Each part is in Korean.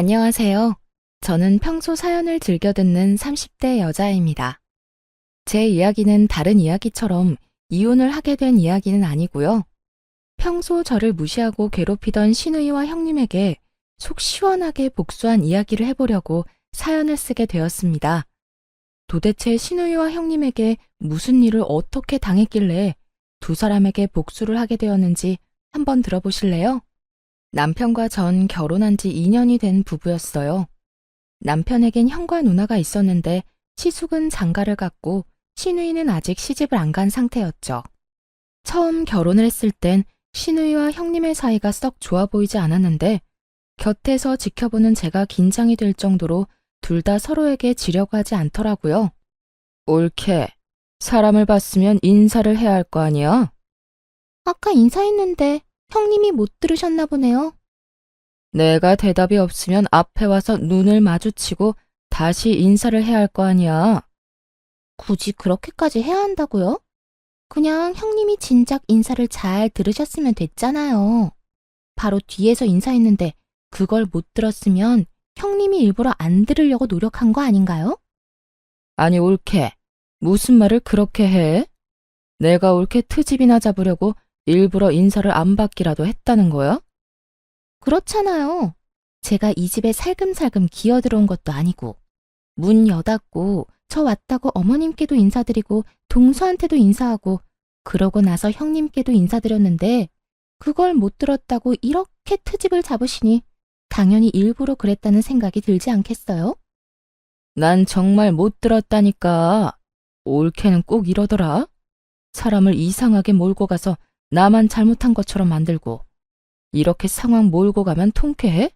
안녕하세요. 저는 평소 사연을 즐겨 듣는 30대 여자입니다. 제 이야기는 다른 이야기처럼 이혼을 하게 된 이야기는 아니고요. 평소 저를 무시하고 괴롭히던 시누이와 형님에게 속 시원하게 복수한 이야기를 해보려고 사연을 쓰게 되었습니다. 도대체 시누이와 형님에게 무슨 일을 어떻게 당했길래 두 사람에게 복수를 하게 되었는지 한번 들어보실래요? 남편과 전 결혼한 지 2년이 된 부부였어요. 남편에겐 형과 누나가 있었는데 시숙은 장가를 갔고 시누이는 아직 시집을 안 간 상태였죠. 처음 결혼을 했을 땐 시누이와 형님의 사이가 썩 좋아 보이지 않았는데 곁에서 지켜보는 제가 긴장이 될 정도로 둘 다 서로에게 지려고 하지 않더라고요. 옳게. 사람을 봤으면 인사를 해야 할 거 아니야? 아까 인사했는데 형님이 못 들으셨나 보네요. 내가 대답이 없으면 앞에 와서 눈을 마주치고 다시 인사를 해야 할 거 아니야. 굳이 그렇게까지 해야 한다고요? 그냥 형님이 진작 인사를 잘 들으셨으면 됐잖아요. 바로 뒤에서 인사했는데 그걸 못 들었으면 형님이 일부러 안 들으려고 노력한 거 아닌가요? 아니 옳게. 무슨 말을 그렇게 해? 내가 옳게 트집이나 잡으려고 일부러 인사를 안 받기라도 했다는 거야? 그렇잖아요. 제가 이 집에 살금살금 기어들어온 것도 아니고 문 여닫고 저 왔다고 어머님께도 인사드리고 동서한테도 인사하고 그러고 나서 형님께도 인사드렸는데 그걸 못 들었다고 이렇게 트집을 잡으시니 당연히 일부러 그랬다는 생각이 들지 않겠어요? 난 정말 못 들었다니까. 옳게는 꼭 이러더라. 사람을 이상하게 몰고 가서 나만 잘못한 것처럼 만들고 이렇게 상황 몰고 가면 통쾌해?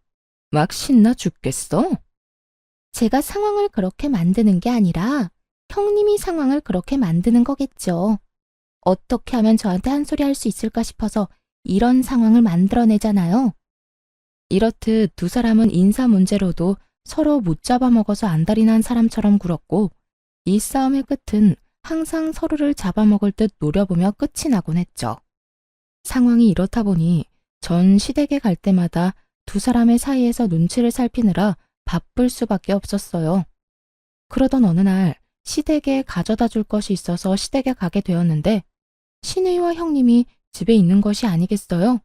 막 신나 죽겠어? 제가 상황을 그렇게 만드는 게 아니라 형님이 상황을 그렇게 만드는 거겠죠. 어떻게 하면 저한테 한 소리 할 수 있을까 싶어서 이런 상황을 만들어내잖아요. 이렇듯 두 사람은 인사 문제로도 서로 못 잡아먹어서 안달이 난 사람처럼 굴었고 이 싸움의 끝은 항상 서로를 잡아먹을 듯 노려보며 끝이 나곤 했죠. 상황이 이렇다 보니 전 시댁에 갈 때마다 두 사람의 사이에서 눈치를 살피느라 바쁠 수밖에 없었어요. 그러던 어느 날 시댁에 가져다 줄 것이 있어서 시댁에 가게 되었는데 시누이와 형님이 집에 있는 것이 아니겠어요?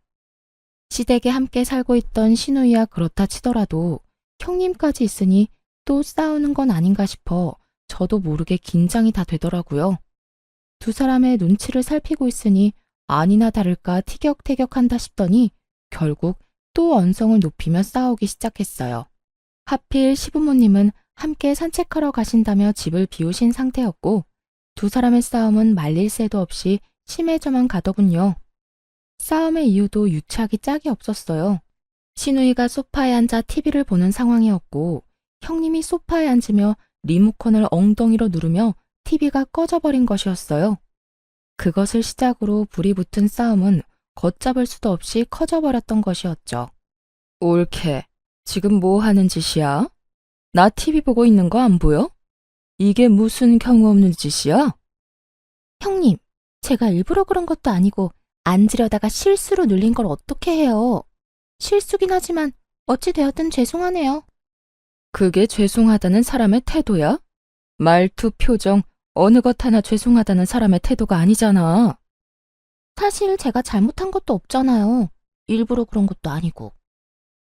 시댁에 함께 살고 있던 시누이야 그렇다 치더라도 형님까지 있으니 또 싸우는 건 아닌가 싶어 저도 모르게 긴장이 다 되더라고요. 두 사람의 눈치를 살피고 있으니 아니나 다를까 티격태격한다 싶더니 결국 또 언성을 높이며 싸우기 시작했어요. 하필 시부모님은 함께 산책하러 가신다며 집을 비우신 상태였고 두 사람의 싸움은 말릴 새도 없이 심해져만 가더군요. 싸움의 이유도 유치하기 짝이 없었어요. 시누이가 소파에 앉아 TV를 보는 상황이었고 형님이 소파에 앉으며 리모컨을 엉덩이로 누르며 TV가 꺼져버린 것이었어요. 그것을 시작으로 불이 붙은 싸움은 걷잡을 수도 없이 커져버렸던 것이었죠. 옳게. 지금 뭐 하는 짓이야? 나 TV 보고 있는 거 안 보여? 이게 무슨 경우 없는 짓이야? 형님, 제가 일부러 그런 것도 아니고 앉으려다가 실수로 눌린 걸 어떻게 해요? 실수긴 하지만 어찌 되었든 죄송하네요. 그게 죄송하다는 사람의 태도야? 말투, 표정, 어느 것 하나 죄송하다는 사람의 태도가 아니잖아. 사실 제가 잘못한 것도 없잖아요. 일부러 그런 것도 아니고.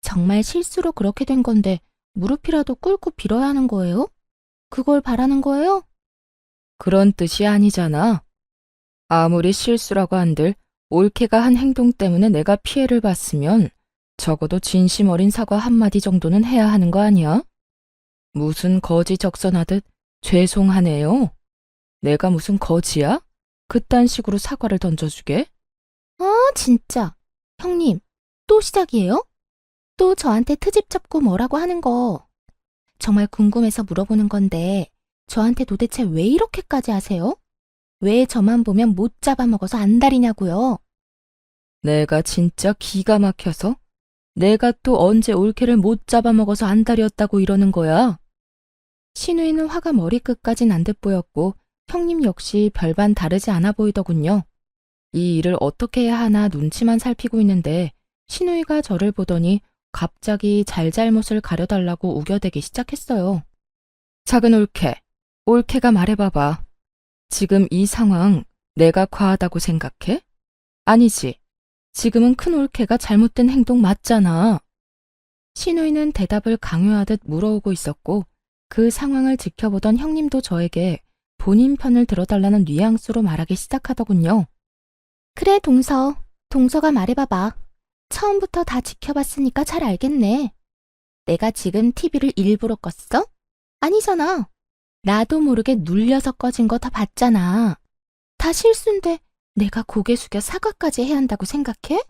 정말 실수로 그렇게 된 건데 무릎이라도 꿇고 빌어야 하는 거예요? 그걸 바라는 거예요? 그런 뜻이 아니잖아. 아무리 실수라고 한들 옳게가 한 행동 때문에 내가 피해를 봤으면 적어도 진심 어린 사과 한마디 정도는 해야 하는 거 아니야? 무슨 거지 적선하듯 죄송하네요. 내가 무슨 거지야? 그딴 식으로 사과를 던져주게? 아, 진짜. 형님, 또 시작이에요? 또 저한테 트집 잡고 뭐라고 하는 거. 정말 궁금해서 물어보는 건데 저한테 도대체 왜 이렇게까지 하세요? 왜 저만 보면 못 잡아먹어서 안달이냐고요? 내가 진짜 기가 막혀서? 내가 또 언제 올케를 못 잡아먹어서 안달이었다고 이러는 거야? 시누이는 화가 머리끝까지 난 듯 보였고 형님 역시 별반 다르지 않아 보이더군요. 이 일을 어떻게 해야 하나 눈치만 살피고 있는데 시누이가 저를 보더니 갑자기 잘잘못을 가려달라고 우겨대기 시작했어요. 작은 올케, 올케가 말해봐봐. 지금 이 상황 내가 과하다고 생각해? 아니지. 지금은 큰 올케가 잘못된 행동 맞잖아. 시누이는 대답을 강요하듯 물어오고 있었고 그 상황을 지켜보던 형님도 저에게 본인 편을 들어달라는 뉘앙스로 말하기 시작하더군요. 그래, 동서가 말해봐봐. 처음부터 다 지켜봤으니까 잘 알겠네. 내가 지금 TV를 일부러 껐어? 아니잖아. 나도 모르게 눌려서 꺼진 거 다 봤잖아. 다 실수인데 내가 고개 숙여 사과까지 해야 한다고 생각해?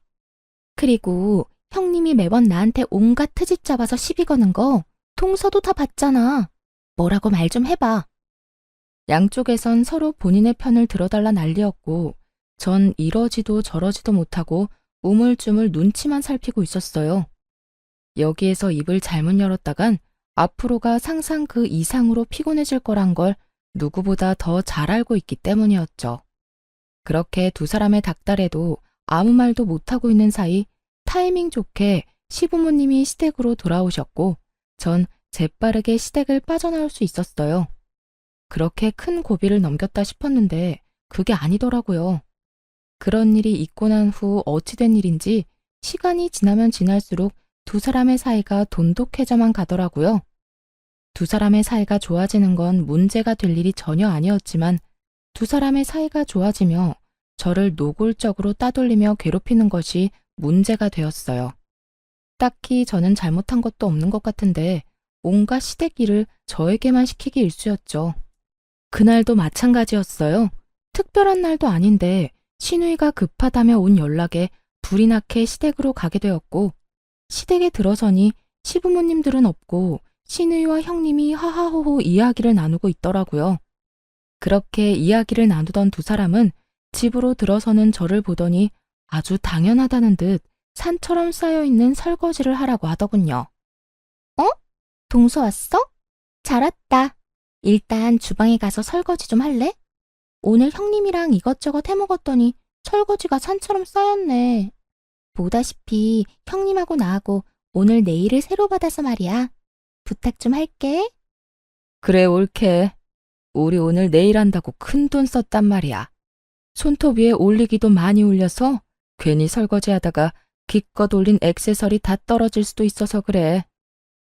그리고 형님이 매번 나한테 온갖 트집 잡아서 시비 거는 거 동서도 다 봤잖아. 뭐라고 말 좀 해봐. 양쪽에선 서로 본인의 편을 들어달라 난리였고 전 이러지도 저러지도 못하고 우물쭈물 눈치만 살피고 있었어요. 여기에서 입을 잘못 열었다간 앞으로가 상상 그 이상으로 피곤해질 거란 걸 누구보다 더 잘 알고 있기 때문이었죠. 그렇게 두 사람의 닥달에도 아무 말도 못하고 있는 사이 타이밍 좋게 시부모님이 시댁으로 돌아오셨고 전 재빠르게 시댁을 빠져나올 수 있었어요. 그렇게 큰 고비를 넘겼다 싶었는데 그게 아니더라고요. 그런 일이 있고 난 후 어찌된 일인지 시간이 지나면 지날수록 두 사람의 사이가 돈독해져만 가더라고요. 두 사람의 사이가 좋아지는 건 문제가 될 일이 전혀 아니었지만 두 사람의 사이가 좋아지며 저를 노골적으로 따돌리며 괴롭히는 것이 문제가 되었어요. 딱히 저는 잘못한 것도 없는 것 같은데 온갖 시댁 일을 저에게만 시키기 일쑤였죠. 그날도 마찬가지였어요. 특별한 날도 아닌데 시누이가 급하다며 온 연락에 불이 나게 시댁으로 가게 되었고 시댁에 들어서니 시부모님들은 없고 시누이와 형님이 하하호호 이야기를 나누고 있더라고요. 그렇게 이야기를 나누던 두 사람은 집으로 들어서는 저를 보더니 아주 당연하다는 듯 산처럼 쌓여있는 설거지를 하라고 하더군요. 어? 동서 왔어? 잘 왔다. 일단 주방에 가서 설거지 좀 할래? 오늘 형님이랑 이것저것 해먹었더니 설거지가 산처럼 쌓였네. 보다시피 형님하고 나하고 오늘 네일을 새로 받아서 말이야. 부탁 좀 할게. 그래, 옳게. 우리 오늘 네일 한다고 큰돈 썼단 말이야. 손톱 위에 올리기도 많이 올려서 괜히 설거지하다가 기껏 올린 액세서리 다 떨어질 수도 있어서 그래.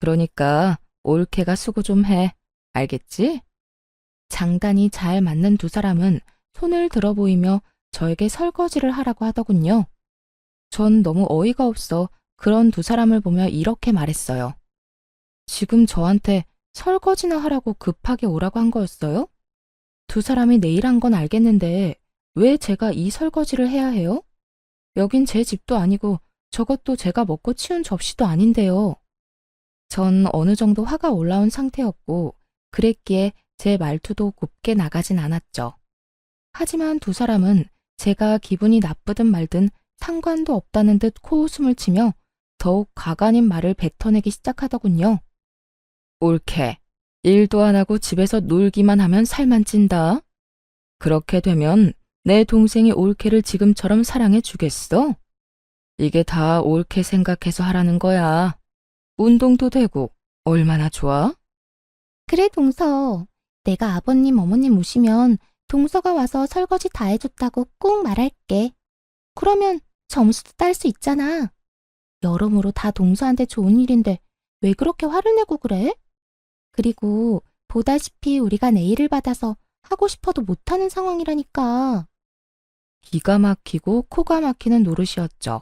그러니까 옳게가 수고 좀 해. 알겠지? 장단이 잘 맞는 두 사람은 손을 들어 보이며 저에게 설거지를 하라고 하더군요. 전 너무 어이가 없어 그런 두 사람을 보며 이렇게 말했어요. 지금 저한테 설거지나 하라고 급하게 오라고 한 거였어요? 두 사람이 내일 한 건 알겠는데 왜 제가 이 설거지를 해야 해요? 여긴 제 집도 아니고 저것도 제가 먹고 치운 접시도 아닌데요. 전 어느 정도 화가 올라온 상태였고 그랬기에 제 말투도 곱게 나가진 않았죠. 하지만 두 사람은 제가 기분이 나쁘든 말든 상관도 없다는 듯 코웃음을 치며 더욱 가관인 말을 뱉어내기 시작하더군요. 옳게. 일도 안 하고 집에서 놀기만 하면 살만 찐다. 그렇게 되면 내 동생이 옳게를 지금처럼 사랑해 주겠어? 이게 다 옳게 생각해서 하라는 거야. 운동도 되고 얼마나 좋아? 그래, 동서. 내가 아버님, 어머님 오시면 동서가 와서 설거지 다 해줬다고 꼭 말할게. 그러면 점수도 딸 수 있잖아. 여러모로 다 동서한테 좋은 일인데 왜 그렇게 화를 내고 그래? 그리고 보다시피 우리가 네일을 받아서 하고 싶어도 못하는 상황이라니까. 기가 막히고 코가 막히는 노릇이었죠.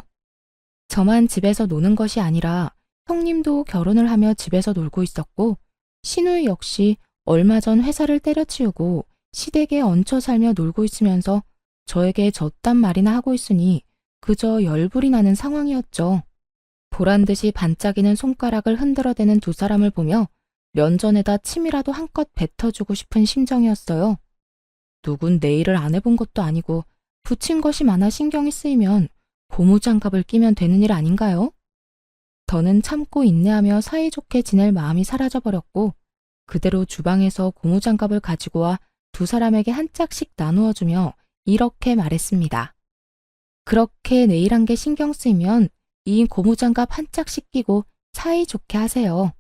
저만 집에서 노는 것이 아니라 형님도 결혼을 하며 집에서 놀고 있었고 시누이 역시 얼마 전 회사를 때려치우고 시댁에 얹혀 살며 놀고 있으면서 저에게 저딴 말이나 하고 있으니 그저 열불이 나는 상황이었죠. 보란듯이 반짝이는 손가락을 흔들어대는 두 사람을 보며 면전에다 침이라도 한껏 뱉어주고 싶은 심정이었어요. 누군 네일을 안 해본 것도 아니고 붙인 것이 많아 신경이 쓰이면 고무장갑을 끼면 되는 일 아닌가요? 더는 참고 인내하며 사이좋게 지낼 마음이 사라져버렸고 그대로 주방에서 고무장갑을 가지고 와 두 사람에게 한 짝씩 나누어주며 이렇게 말했습니다. 그렇게 네일한 게 신경 쓰이면 이 고무장갑 한 짝씩 끼고 사이좋게 하세요.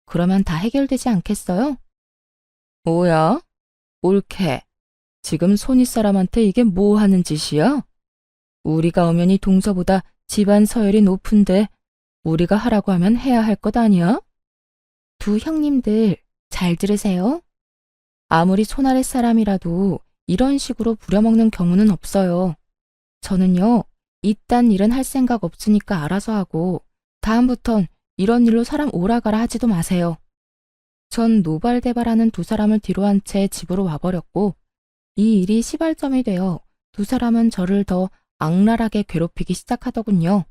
그러면 다 해결되지 않겠어요? 뭐야? 옳게. 지금 손윗 사람한테 이게 뭐 하는 짓이야? 우리가 엄연히 동서보다 집안 서열이 높은데 우리가 하라고 하면 해야 할 것 아니야? 두 형님들 잘 들으세요. 아무리 손아랫 사람이라도 이런 식으로 부려먹는 경우는 없어요. 저는요, 이딴 일은 할 생각 없으니까 알아서 하고 다음부턴 이런 일로 사람 오라가라 하지도 마세요. 전 노발대발하는 두 사람을 뒤로한 채 집으로 와버렸고 이 일이 시발점이 되어 두 사람은 저를 더 악랄하게 괴롭히기 시작하더군요.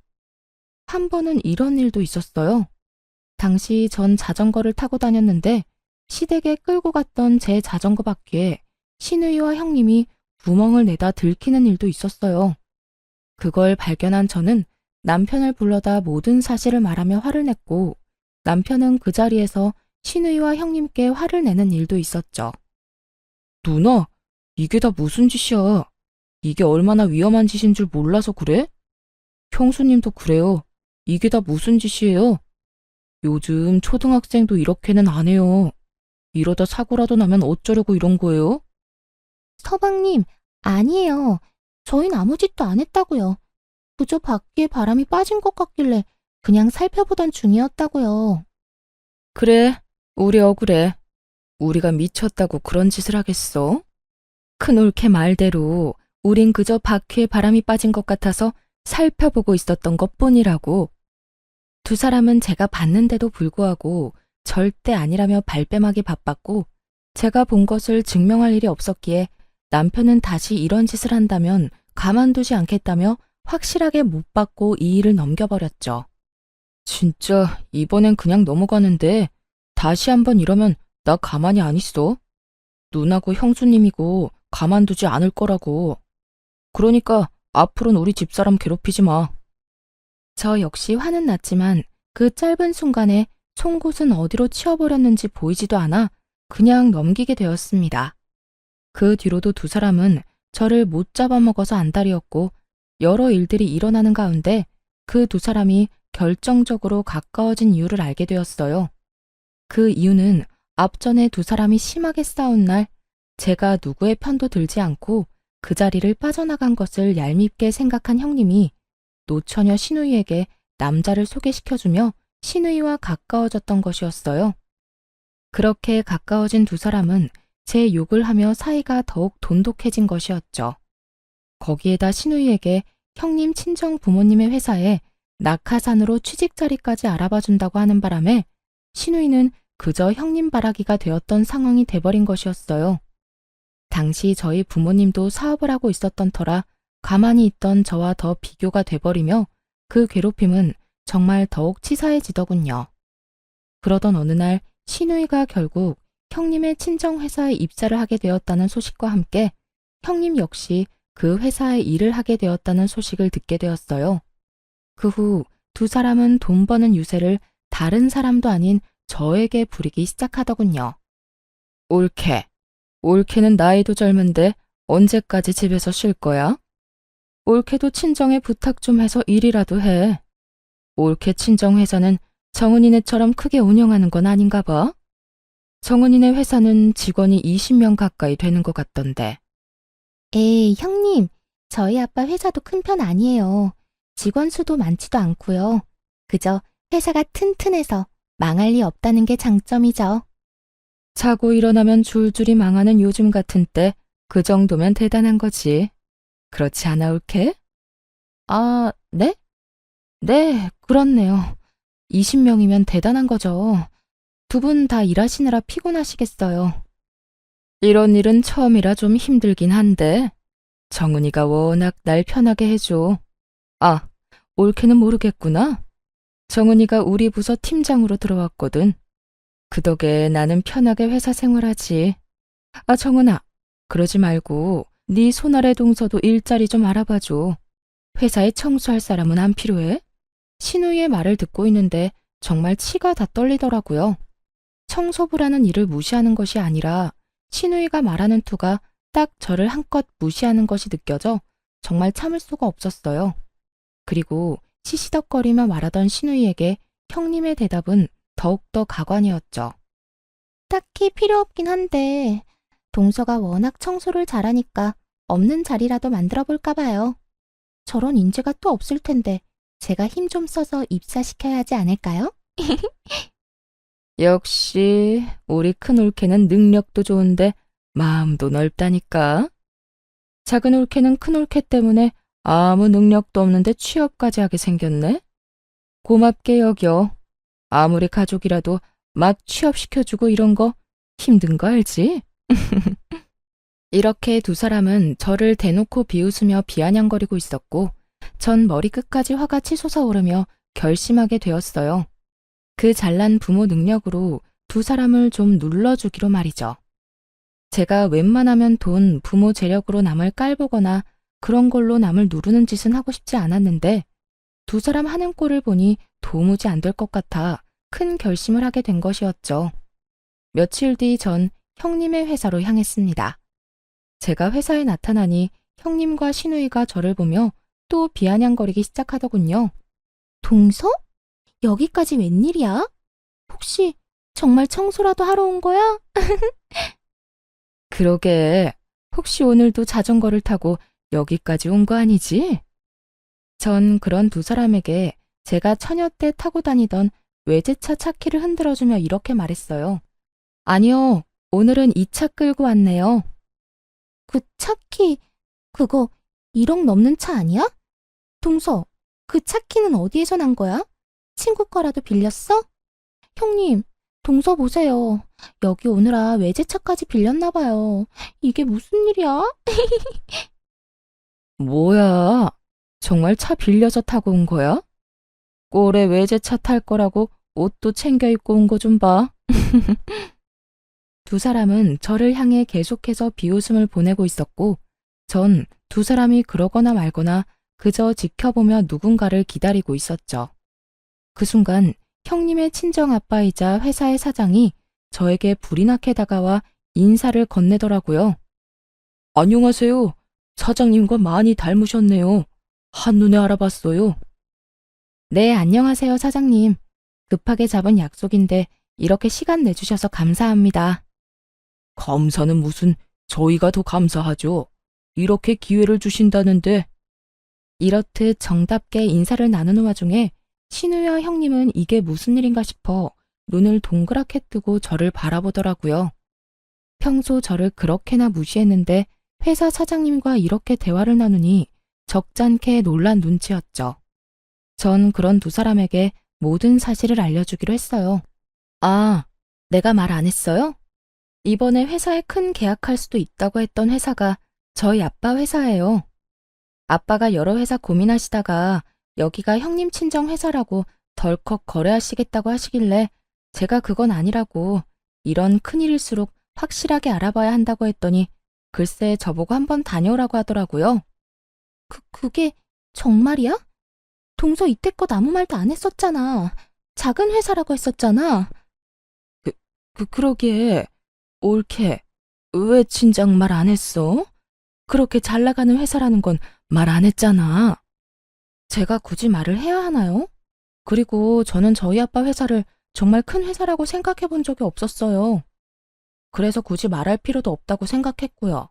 한 번은 이런 일도 있었어요. 당시 전 자전거를 타고 다녔는데 시댁에 끌고 갔던 제 자전거 바퀴에 시누이와 형님이 구멍을 내다 들키는 일도 있었어요. 그걸 발견한 저는 남편을 불러다 모든 사실을 말하며 화를 냈고 남편은 그 자리에서 시누이와 형님께 화를 내는 일도 있었죠. 누나, 이게 다 무슨 짓이야? 이게 얼마나 위험한 짓인 줄 몰라서 그래? 형수님도 그래요. 이게 다 무슨 짓이에요? 요즘 초등학생도 이렇게는 안 해요. 이러다 사고라도 나면 어쩌려고 이런 거예요? 서방님, 아니에요. 저희는 아무 짓도 안 했다고요. 그저 바퀴에 바람이 빠진 것 같길래 그냥 살펴보던 중이었다고요. 그래, 우리 억울해. 우리가 미쳤다고 그런 짓을 하겠어? 큰올케 말대로 우린 그저 바퀴에 바람이 빠진 것 같아서 살펴보고 있었던 것뿐이라고. 두 사람은 제가 봤는데도 불구하고 절대 아니라며 발뺌하기 바빴고 제가 본 것을 증명할 일이 없었기에 남편은 다시 이런 짓을 한다면 가만두지 않겠다며 확실하게 못 받고 이 일을 넘겨버렸죠. 진짜 이번엔 그냥 넘어가는데 다시 한번 이러면 나 가만히 안 있어. 누나고 형수님이고 가만두지 않을 거라고. 그러니까 앞으로는 우리 집사람 괴롭히지 마. 저 역시 화는 났지만 그 짧은 순간에 송곳은 어디로 치워버렸는지 보이지도 않아 그냥 넘기게 되었습니다. 그 뒤로도 두 사람은 저를 못 잡아먹어서 안달이었고 여러 일들이 일어나는 가운데 그 두 사람이 결정적으로 가까워진 이유를 알게 되었어요. 그 이유는 앞전에 두 사람이 심하게 싸운 날 제가 누구의 편도 들지 않고 그 자리를 빠져나간 것을 얄밉게 생각한 형님이 노처녀 시누이에게 남자를 소개시켜주며 시누이와 가까워졌던 것이었어요. 그렇게 가까워진 두 사람은 제 욕을 하며 사이가 더욱 돈독해진 것이었죠. 거기에다 시누이에게 형님 친정 부모님의 회사에 낙하산으로 취직 자리까지 알아봐 준다고 하는 바람에 시누이는 그저 형님 바라기가 되었던 상황이 돼버린 것이었어요. 당시 저희 부모님도 사업을 하고 있었던 터라 가만히 있던 저와 더 비교가 돼버리며 그 괴롭힘은 정말 더욱 치사해지더군요. 그러던 어느 날 시누이가 결국 형님의 친정회사에 입사를 하게 되었다는 소식과 함께 형님 역시 그 회사에 일을 하게 되었다는 소식을 듣게 되었어요. 그 후 두 사람은 돈 버는 유세를 다른 사람도 아닌 저에게 부리기 시작하더군요. 옳게. 옳게는 나이도 젊은데 언제까지 집에서 쉴 거야? 옳게도 친정에 부탁 좀 해서 일이라도 해. 옳게 친정 회사는 정은이네처럼 크게 운영하는 건 아닌가 봐. 정은이네 회사는 직원이 20명 가까이 되는 것 같던데. 에이, 형님. 저희 아빠 회사도 큰 편 아니에요. 직원 수도 많지도 않고요. 그저 회사가 튼튼해서 망할 리 없다는 게 장점이죠. 자고 일어나면 줄줄이 망하는 요즘 같은 때 그 정도면 대단한 거지. 그렇지 않아, 옳게? 아, 네? 네, 그렇네요. 20명이면 대단한 거죠. 두 분 다 일하시느라 피곤하시겠어요. 이런 일은 처음이라 좀 힘들긴 한데 정은이가 워낙 날 편하게 해줘. 아, 옳게는 모르겠구나. 정은이가 우리 부서 팀장으로 들어왔거든. 그 덕에 나는 편하게 회사 생활하지. 아, 정은아, 그러지 말고 네 손아래 동서도 일자리 좀 알아봐줘. 회사에 청소할 사람은 안 필요해? 신우이의 말을 듣고 있는데 정말 치가 다 떨리더라고요. 청소부라는 일을 무시하는 것이 아니라 신우이가 말하는 투가 딱 저를 한껏 무시하는 것이 느껴져 정말 참을 수가 없었어요. 그리고 시시덕거리며 말하던 신우이에게 형님의 대답은 더욱더 가관이었죠. 딱히 필요 없긴 한데 동서가 워낙 청소를 잘하니까 없는 자리라도 만들어 볼까 봐요. 저런 인재가 또 없을 텐데 제가 힘 좀 써서 입사시켜야 하지 않을까요? 역시 우리 큰 올케는 능력도 좋은데 마음도 넓다니까. 작은 올케는 큰 올케 때문에 아무 능력도 없는데 취업까지 하게 생겼네. 고맙게 여겨. 아무리 가족이라도 막 취업시켜주고 이런 거 힘든 거 알지? 이렇게 두 사람은 저를 대놓고 비웃으며 비아냥거리고 있었고 전 머리끝까지 화가 치솟아 오르며 결심하게 되었어요. 그 잘난 부모 능력으로 두 사람을 좀 눌러주기로 말이죠. 제가 웬만하면 돈, 부모 재력으로 남을 깔보거나 그런 걸로 남을 누르는 짓은 하고 싶지 않았는데 두 사람 하는 꼴을 보니 도무지 안 될 것 같아 큰 결심을 하게 된 것이었죠. 며칠 뒤 전 형님의 회사로 향했습니다. 제가 회사에 나타나니 형님과 신우이가 저를 보며 또 비아냥거리기 시작하더군요. 동서? 여기까지 웬일이야? 혹시 정말 청소라도 하러 온 거야? 그러게, 혹시 오늘도 자전거를 타고 여기까지 온 거 아니지? 전 그런 두 사람에게 제가 처녀 때 타고 다니던 외제차 차키를 흔들어주며 이렇게 말했어요. 아니요, 오늘은 이 차 끌고 왔네요. 그 차키, 그거 1억 넘는 차 아니야? 동서, 그 차키는 어디에서 난 거야? 친구 거라도 빌렸어? 형님, 동서 보세요. 여기 오느라 외제차까지 빌렸나 봐요. 이게 무슨 일이야? 뭐야? 정말 차 빌려서 타고 온 거야? 꼴에 외제차 탈 거라고 옷도 챙겨 입고 온 거 좀 봐. 두 사람은 저를 향해 계속해서 비웃음을 보내고 있었고 전 두 사람이 그러거나 말거나 그저 지켜보며 누군가를 기다리고 있었죠. 그 순간 형님의 친정아빠이자 회사의 사장이 저에게 불이 나게 다가와 인사를 건네더라고요. 안녕하세요. 사장님과 많이 닮으셨네요. 한눈에 알아봤어요. 네, 안녕하세요, 사장님. 급하게 잡은 약속인데 이렇게 시간 내주셔서 감사합니다. 감사는 무슨, 저희가 더 감사하죠. 이렇게 기회를 주신다는데. 이렇듯 정답게 인사를 나누는 와중에 신우와 형님은 이게 무슨 일인가 싶어 눈을 동그랗게 뜨고 저를 바라보더라고요. 평소 저를 그렇게나 무시했는데 회사 사장님과 이렇게 대화를 나누니 적잖게 놀란 눈치였죠. 전 그런 두 사람에게 모든 사실을 알려주기로 했어요. 아, 내가 말 안 했어요? 이번에 회사에 큰 계약할 수도 있다고 했던 회사가 저희 아빠 회사예요. 아빠가 여러 회사 고민하시다가 여기가 형님 친정 회사라고 덜컥 거래하시겠다고 하시길래 제가 그건 아니라고 이런 큰일일수록 확실하게 알아봐야 한다고 했더니 글쎄 저보고 한번 다녀오라고 하더라고요. 그게 정말이야? 동서 이때껏 아무 말도 안 했었잖아. 작은 회사라고 했었잖아. 그러게. 옳게. 왜 진작 말 안 했어? 그렇게 잘 나가는 회사라는 건 말 안 했잖아. 제가 굳이 말을 해야 하나요? 그리고 저는 저희 아빠 회사를 정말 큰 회사라고 생각해 본 적이 없었어요. 그래서 굳이 말할 필요도 없다고 생각했고요.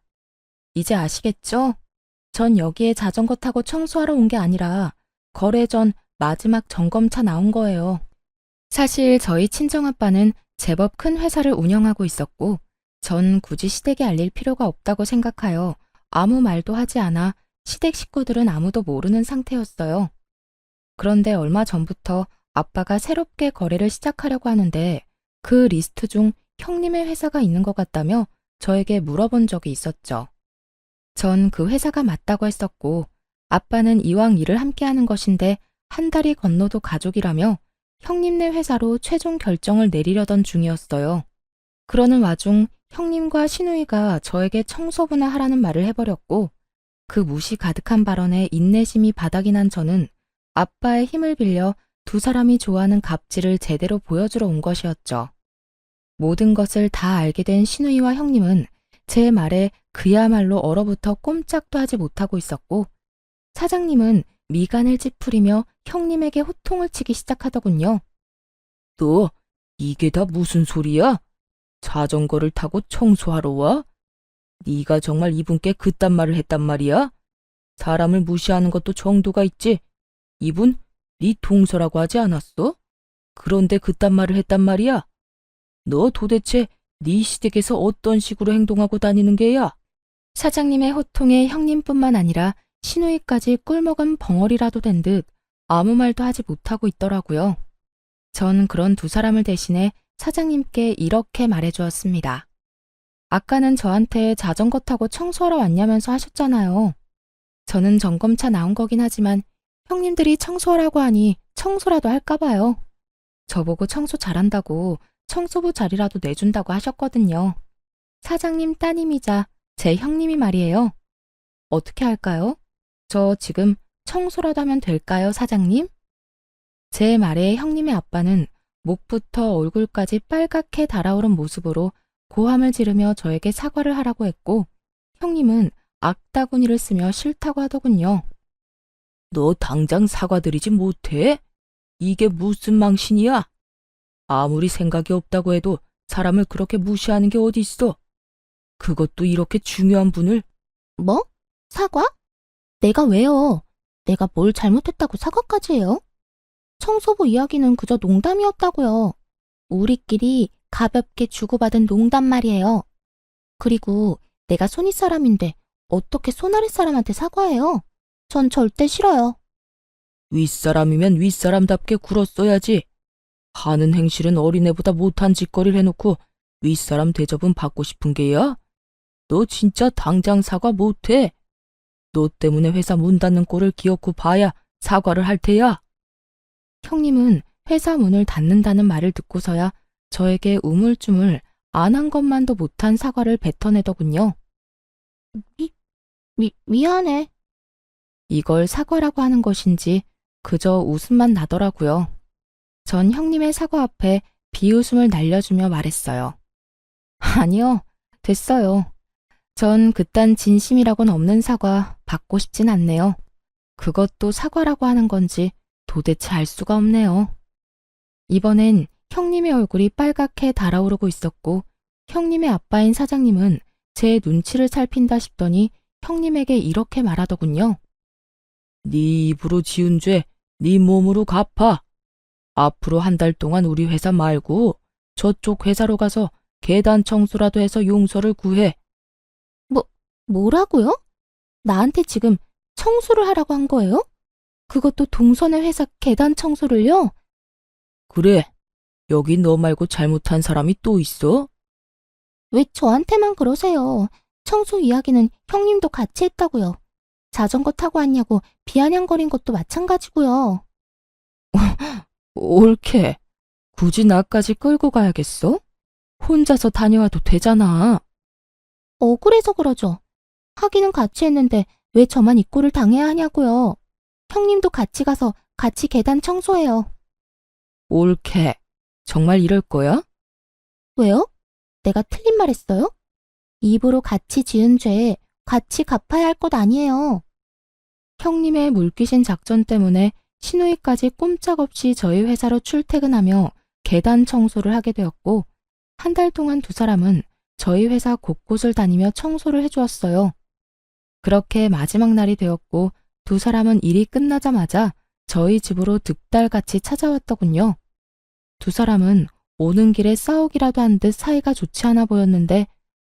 이제 아시겠죠? 전 여기에 자전거 타고 청소하러 온 게 아니라 거래 전 마지막 점검차 나온 거예요. 사실 저희 친정아빠는 제법 큰 회사를 운영하고 있었고 전 굳이 시댁에 알릴 필요가 없다고 생각하여 아무 말도 하지 않아 시댁 식구들은 아무도 모르는 상태였어요. 그런데 얼마 전부터 아빠가 새롭게 거래를 시작하려고 하는데 그 리스트 중 형님의 회사가 있는 것 같다며 저에게 물어본 적이 있었죠. 전 그 회사가 맞다고 했었고 아빠는 이왕 일을 함께 하는 것인데 한 달이 건너도 가족이라며 형님네 회사로 최종 결정을 내리려던 중이었어요. 그러는 와중 형님과 신우이가 저에게 청소부나 하라는 말을 해버렸고 그 무시 가득한 발언에 인내심이 바닥이 난 저는 아빠의 힘을 빌려 두 사람이 좋아하는 갑질을 제대로 보여주러 온 것이었죠. 모든 것을 다 알게 된 신우이와 형님은 제 말에 그야말로 얼어붙어 꼼짝도 하지 못하고 있었고 사장님은 미간을 찌푸리며 형님에게 호통을 치기 시작하더군요. 너, 이게 다 무슨 소리야? 자전거를 타고 청소하러 와? 네가 정말 이분께 그딴 말을 했단 말이야? 사람을 무시하는 것도 정도가 있지. 이분, 네 동서라고 하지 않았어? 그런데 그딴 말을 했단 말이야? 너 도대체 네 시댁에서 어떤 식으로 행동하고 다니는 게야? 사장님의 호통에 형님뿐만 아니라 시누이까지 꿀먹은 벙어리라도 된 듯 아무 말도 하지 못하고 있더라고요. 전 그런 두 사람을 대신해 사장님께 이렇게 말해주었습니다. 아까는 저한테 자전거 타고 청소하러 왔냐면서 하셨잖아요. 저는 점검차 나온 거긴 하지만 형님들이 청소하라고 하니 청소라도 할까 봐요. 저보고 청소 잘한다고 청소부 자리라도 내준다고 하셨거든요. 사장님 따님이자 제 형님이 말이에요. 어떻게 할까요? 저 지금 청소라도 하면 될까요, 사장님? 제 말에 형님의 아빠는 목부터 얼굴까지 빨갛게 달아오른 모습으로 고함을 지르며 저에게 사과를 하라고 했고, 형님은 악다구니를 쓰며 싫다고 하더군요. 너 당장 사과드리지 못해? 이게 무슨 망신이야? 아무리 생각이 없다고 해도 사람을 그렇게 무시하는 게 어디 있어? 그것도 이렇게 중요한 분을. 뭐? 사과? 내가 왜요? 내가 뭘 잘못했다고 사과까지 해요? 청소부 이야기는 그저 농담이었다고요. 우리끼리 가볍게 주고받은 농담 말이에요. 그리고 내가 손윗 사람인데 어떻게 손아랫 사람한테 사과해요? 전 절대 싫어요. 윗사람이면 윗사람답게 굴었어야지. 하는 행실은 어린애보다 못한 짓거리를 해놓고 윗사람 대접은 받고 싶은 게야? 너 진짜 당장 사과 못해? 너 때문에 회사 문 닫는 꼴을 기어코 봐야 사과를 할 테야. 형님은 회사 문을 닫는다는 말을 듣고서야 저에게 우물쭈물 안 한 것만도 못한 사과를 뱉어내더군요. 미안해. 이걸 사과라고 하는 것인지 그저 웃음만 나더라고요. 전 형님의 사과 앞에 비웃음을 날려주며 말했어요. 아니요, 됐어요. 전 그딴 진심이라고는 없는 사과 받고 싶진 않네요. 그것도 사과라고 하는 건지 도대체 알 수가 없네요. 이번엔 형님의 얼굴이 빨갛게 달아오르고 있었고, 형님의 아빠인 사장님은 제 눈치를 살핀다 싶더니 형님에게 이렇게 말하더군요. 네 입으로 지은 죄, 네 몸으로 갚아. 앞으로 한 달 동안 우리 회사 말고 저쪽 회사로 가서 계단 청소라도 해서 용서를 구해. 뭐라고요? 나한테 지금 청소를 하라고 한 거예요? 그것도 동선의 회사 계단 청소를요? 그래, 여기 너 말고 잘못한 사람이 또 있어? 왜 저한테만 그러세요? 청소 이야기는 형님도 같이 했다고요. 자전거 타고 왔냐고 비아냥거린 것도 마찬가지고요. 옳게. 굳이 나까지 끌고 가야겠어? 혼자서 다녀와도 되잖아. 억울해서 그러죠. 하기는 같이 했는데 왜 저만 이 꼴을 당해야 하냐고요. 형님도 같이 가서 같이 계단 청소해요. 옳게. 정말 이럴 거야? 왜요? 내가 틀린 말 했어요? 입으로 같이 지은 죄 같이 갚아야 할 것 아니에요. 형님의 물귀신 작전 때문에 시누이까지 꼼짝없이 저희 회사로 출퇴근하며 계단 청소를 하게 되었고, 한 달 동안 두 사람은 저희 회사 곳곳을 다니며 청소를 해주었어요. 그렇게 마지막 날이 되었고, 두 사람은 일이 끝나자마자 저희 집으로 득달같이 찾아왔더군요. 두 사람은 오는 길에 싸우기라도 한 듯 사이가 좋지 않아 보였는데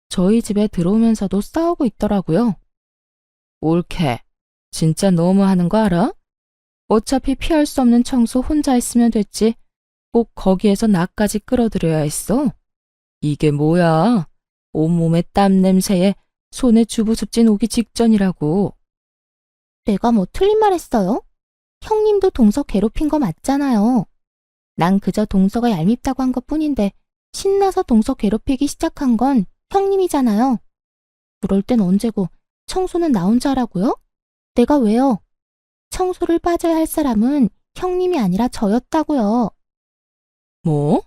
저희 집에 들어오면서도 싸우고 있더라고요. 옳게. 진짜 너무하는 거 알아? 어차피 피할 수 없는 청소 혼자 했으면 됐지. 꼭 거기에서 나까지 끌어들여야 했어. 이게 뭐야? 온몸에 땀 냄새에 손에 주부습진 오기 직전이라고. 내가 뭐 틀린 말 했어요? 형님도 동서 괴롭힌 거 맞잖아요. 난 그저 동서가 얄밉다고 한 것뿐인데 신나서 동서 괴롭히기 시작한 건 형님이잖아요. 그럴 땐 언제고 청소는 나 혼자 하라고요? 내가 왜요? 청소를 빠져야 할 사람은 형님이 아니라 저였다고요. 뭐?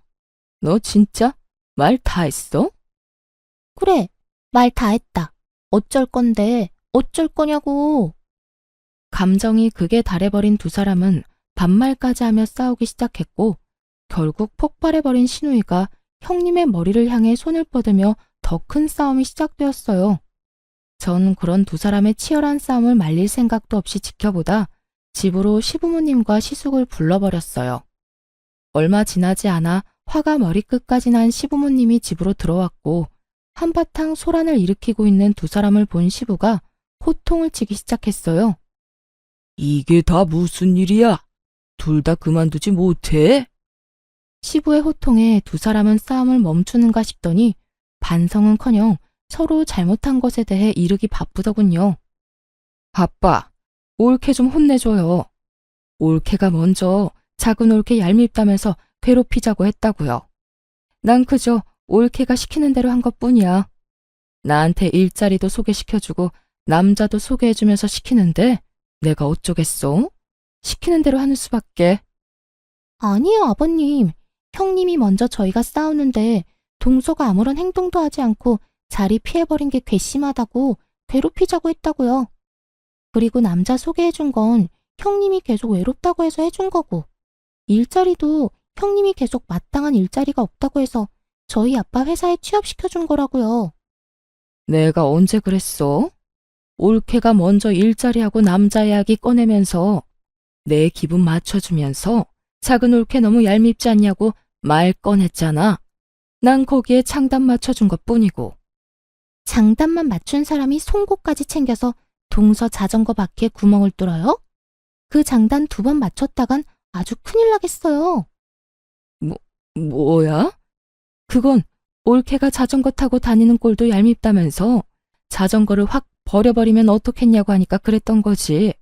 너 진짜 말 다 했어? 그래, 말 다 했다. 어쩔 건데 어쩔 거냐고. 감정이 극에 달해버린 두 사람은 반말까지 하며 싸우기 시작했고 결국 폭발해버린 신우이가 형님의 머리를 향해 손을 뻗으며 더 큰 싸움이 시작되었어요. 전 그런 두 사람의 치열한 싸움을 말릴 생각도 없이 지켜보다 집으로 시부모님과 시숙을 불러버렸어요. 얼마 지나지 않아 화가 머리끝까지 난 시부모님이 집으로 들어왔고 한바탕 소란을 일으키고 있는 두 사람을 본 시부가 호통을 치기 시작했어요. 이게 다 무슨 일이야? 둘 다 그만두지 못해? 시부의 호통에 두 사람은 싸움을 멈추는가 싶더니 반성은커녕 서로 잘못한 것에 대해 이르기 바쁘더군요. 아빠, 올케 좀 혼내줘요. 올케가 먼저 작은 올케 얄밉다면서 괴롭히자고 했다고요. 난 그저 올케가 시키는 대로 한 것뿐이야. 나한테 일자리도 소개시켜주고 남자도 소개해주면서 시키는데 내가 어쩌겠어? 시키는 대로 하는 수밖에. 아니요, 아버님. 형님이 먼저 저희가 싸우는데 동서가 아무런 행동도 하지 않고 자리 피해버린 게 괘씸하다고 괴롭히자고 했다고요. 그리고 남자 소개해준 건 형님이 계속 외롭다고 해서 해준 거고, 일자리도 형님이 계속 마땅한 일자리가 없다고 해서 저희 아빠 회사에 취업시켜준 거라고요. 내가 언제 그랬어? 올케가 먼저 일자리하고 남자 이야기 꺼내면서 내 기분 맞춰주면서 작은 올케 너무 얄밉지 않냐고 말 꺼냈잖아. 난 거기에 장단 맞춰준 것뿐이고. 장단만 맞춘 사람이 송곳까지 챙겨서 동서 자전거 바퀴에 구멍을 뚫어요? 그 장단 2번 맞췄다간 아주 큰일 나겠어요. 뭐야? 그건 올케가 자전거 타고 다니는 꼴도 얄밉다면서 자전거를 확 버려버리면 어떻겠냐고 하니까 그랬던 거지.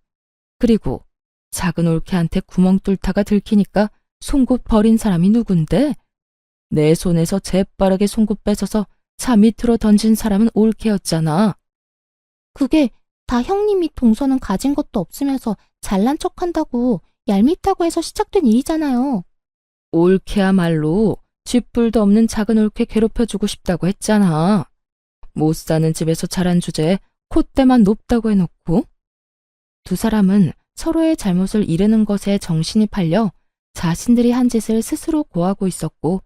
그리고 작은 올케한테 구멍 뚫다가 들키니까 송곳 버린 사람이 누군데? 내 손에서 재빠르게 송곳 뺏어서 차 밑으로 던진 사람은 올케였잖아. 그게 다 형님이 동서는 가진 것도 없으면서 잘난 척한다고 얄밉다고 해서 시작된 일이잖아요. 올케야말로 쥐뿔도 없는 작은 올케 괴롭혀주고 싶다고 했잖아. 못 사는 집에서 자란 주제에 콧대만 높다고 해놓고. 두 사람은 서로의 잘못을 이르는 것에 정신이 팔려 자신들이 한 짓을 스스로 고하고 있었고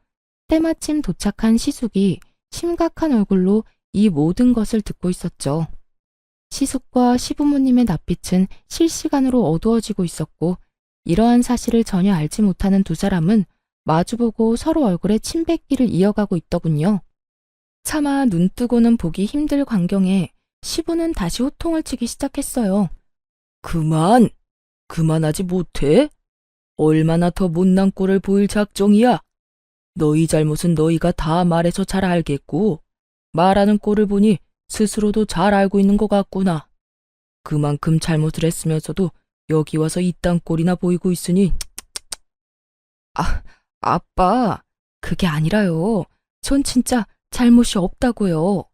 때마침 도착한 시숙이 심각한 얼굴로 이 모든 것을 듣고 있었죠. 시숙과 시부모님의 낯빛은 실시간으로 어두워지고 있었고 이러한 사실을 전혀 알지 못하는 두 사람은 마주보고 서로 얼굴에 침 뱉기를 이어가고 있더군요. 차마 눈뜨고는 보기 힘들 광경에 시부는 다시 호통을 치기 시작했어요. 그만하지 못해? 얼마나 더 못난 꼴을 보일 작정이야? 너희 잘못은 너희가 다 말해서 잘 알겠고, 말하는 꼴을 보니 스스로도 잘 알고 있는 것 같구나. 그만큼 잘못을 했으면서도 여기 와서 이딴 꼴이나 보이고 있으니. 아빠, 그게 아니라요. 전 진짜 잘못이 없다고요.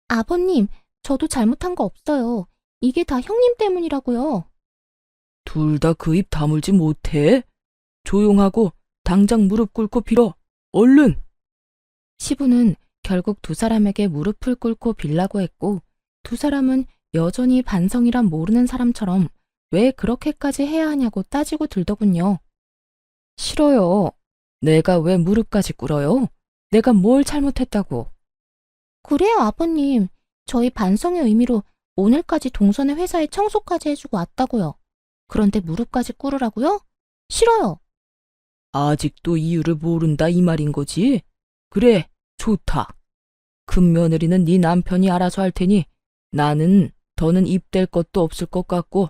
아버님, 저도 잘못한 거 없어요. 이게 다 형님 때문이라고요. 둘 다 그 입 다물지 못해? 조용하고 당장 무릎 꿇고 빌어. 얼른! 시부는 결국 두 사람에게 무릎을 꿇고 빌라고 했고 두 사람은 여전히 반성이란 모르는 사람처럼 왜 그렇게까지 해야 하냐고 따지고 들더군요. 싫어요. 내가 왜 무릎까지 꿇어요? 내가 뭘 잘못했다고. 그래요, 아버님. 저희 반성의 의미로 오늘까지 동선의 회사에 청소까지 해주고 왔다고요. 그런데 무릎까지 꿇으라고요? 싫어요. 아직도 이유를 모른다 이 말인 거지? 그래, 좋다. 큰 며느리는 네 남편이 알아서 할 테니 나는 더는 입댈 것도 없을 것 같고